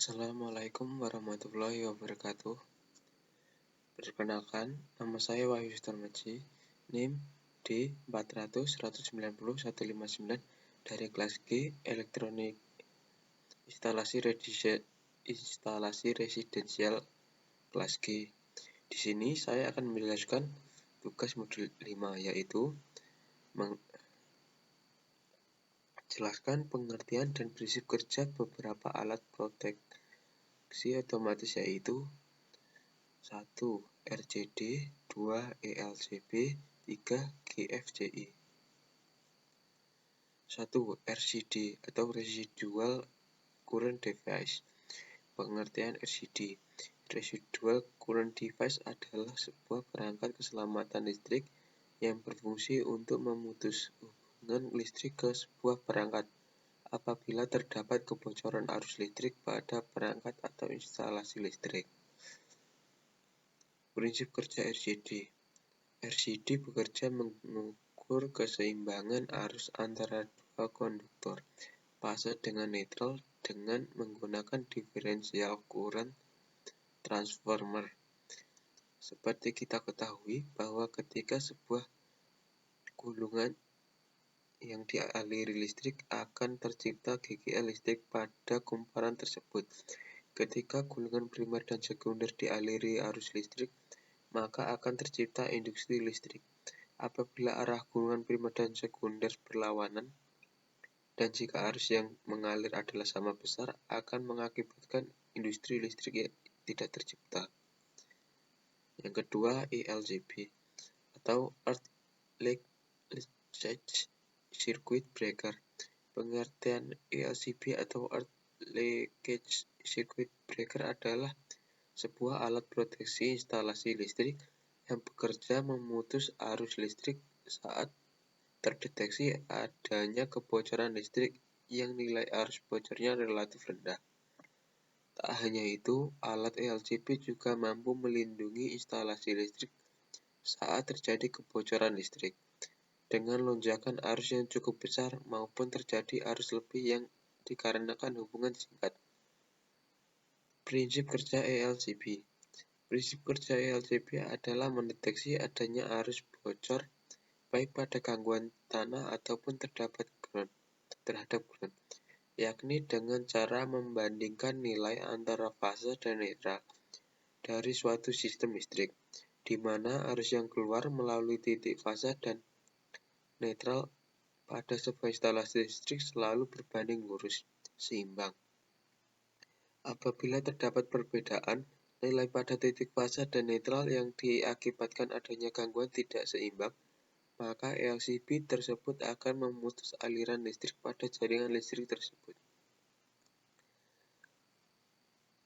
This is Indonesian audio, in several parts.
Assalamualaikum warahmatullahi wabarakatuh. Perkenalkan, nama saya Wahyu Sutarmaji, NIM D400190159 dari kelas G Elektronik Instalasi Residensial kelas G. Di sini saya akan menjelaskan tugas modul 5, yaitu menjelaskan pengertian dan prinsip kerja beberapa alat proteksi otomatis, yaitu 1. RCD, 2. ELCB, 3. GFCI. 1. RCD atau Residual Current Device. Pengertian RCD. Residual Current Device adalah sebuah perangkat keselamatan listrik yang berfungsi untuk memutus hubungan listrik ke sebuah perangkat apabila terdapat kebocoran arus listrik pada perangkat atau instalasi listrik. Prinsip kerja RCD. RCD bekerja mengukur keseimbangan arus antara dua konduktor fase dengan netral dengan menggunakan differential current transformer. Seperti kita ketahui bahwa ketika sebuah gulungan yang dialiri listrik akan tercipta GGL listrik pada kumparan tersebut. Ketika gulungan primer dan sekunder dialiri arus listrik, maka akan tercipta induksi listrik. Apabila arah gulungan primer dan sekunder berlawanan, dan jika arus yang mengalir adalah sama besar, akan mengakibatkan industri listrik yang tidak tercipta. Yang kedua, ELCB atau Earth Leakage Circuit Breaker. Pengertian ELCB atau Earth Leakage Circuit Breaker adalah sebuah alat proteksi instalasi listrik yang bekerja memutus arus listrik saat terdeteksi adanya kebocoran listrik yang nilai arus bocornya relatif rendah. Tak hanya itu, alat ELCB juga mampu melindungi instalasi listrik saat terjadi kebocoran listrik dengan lonjakan arus yang cukup besar maupun terjadi arus lebih yang dikarenakan hubungan singkat. Prinsip kerja ELCB. Prinsip kerja ELCB adalah mendeteksi adanya arus bocor baik pada gangguan tanah ataupun terhadap ground, yakni dengan cara membandingkan nilai antara fase dan netral dari suatu sistem listrik, di mana arus yang keluar melalui titik fase dan netral pada sebuah instalasi listrik selalu berbanding lurus, seimbang. Apabila terdapat perbedaan nilai pada titik fase dan netral yang diakibatkan adanya gangguan tidak seimbang, maka ELCB tersebut akan memutus aliran listrik pada jaringan listrik tersebut.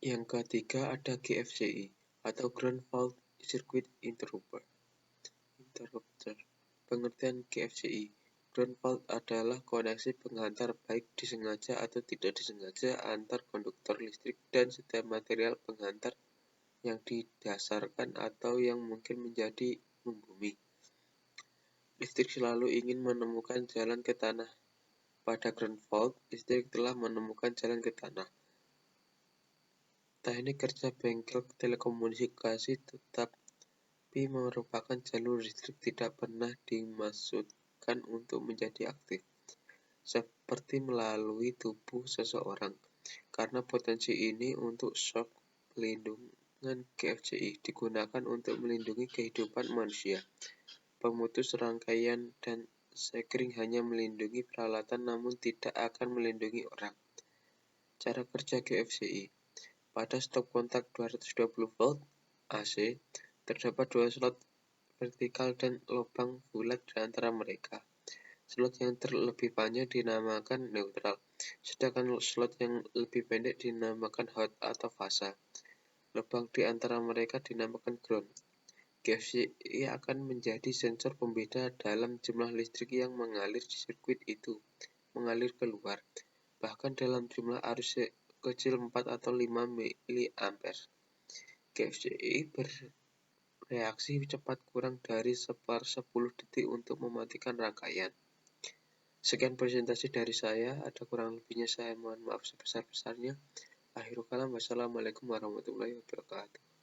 Yang ketiga ada GFCI atau Ground Fault Circuit Interrupter. Pengertian GFCI. Ground fault adalah koneksi penghantar baik disengaja atau tidak disengaja antar konduktor listrik dan setiap material penghantar yang didasarkan atau yang mungkin menjadi membumi. Listrik selalu ingin menemukan jalan ke tanah. Pada ground fault, listrik telah menemukan jalan ke tanah. Teknik kerja bengkel telekomunikasi tetapi merupakan jalur listrik tidak pernah dimaksudkan untuk menjadi aktif, seperti melalui tubuh seseorang. Karena potensi ini untuk shock, pelindungan GFCI digunakan untuk melindungi kehidupan manusia. Pemutus rangkaian dan sekring hanya melindungi peralatan namun tidak akan melindungi orang. Cara kerja GFCI. Pada stop kontak 220 volt AC, terdapat dua slot vertikal dan lubang bulat di antara mereka. Slot yang terlebih panjang dinamakan neutral, sedangkan slot yang lebih pendek dinamakan hot atau fasa. Lubang di antara mereka dinamakan ground. GFCI akan menjadi sensor pembeda dalam jumlah listrik yang mengalir di sirkuit itu, mengalir keluar, bahkan dalam jumlah arus kecil 4 atau 5 mA. GFCI bereaksi cepat kurang dari 1/10 detik untuk mematikan rangkaian. Sekian presentasi dari saya, ada kurang lebihnya saya mohon maaf sebesar-besarnya. Akhirul kalam, wassalamualaikum warahmatullahi wabarakatuh.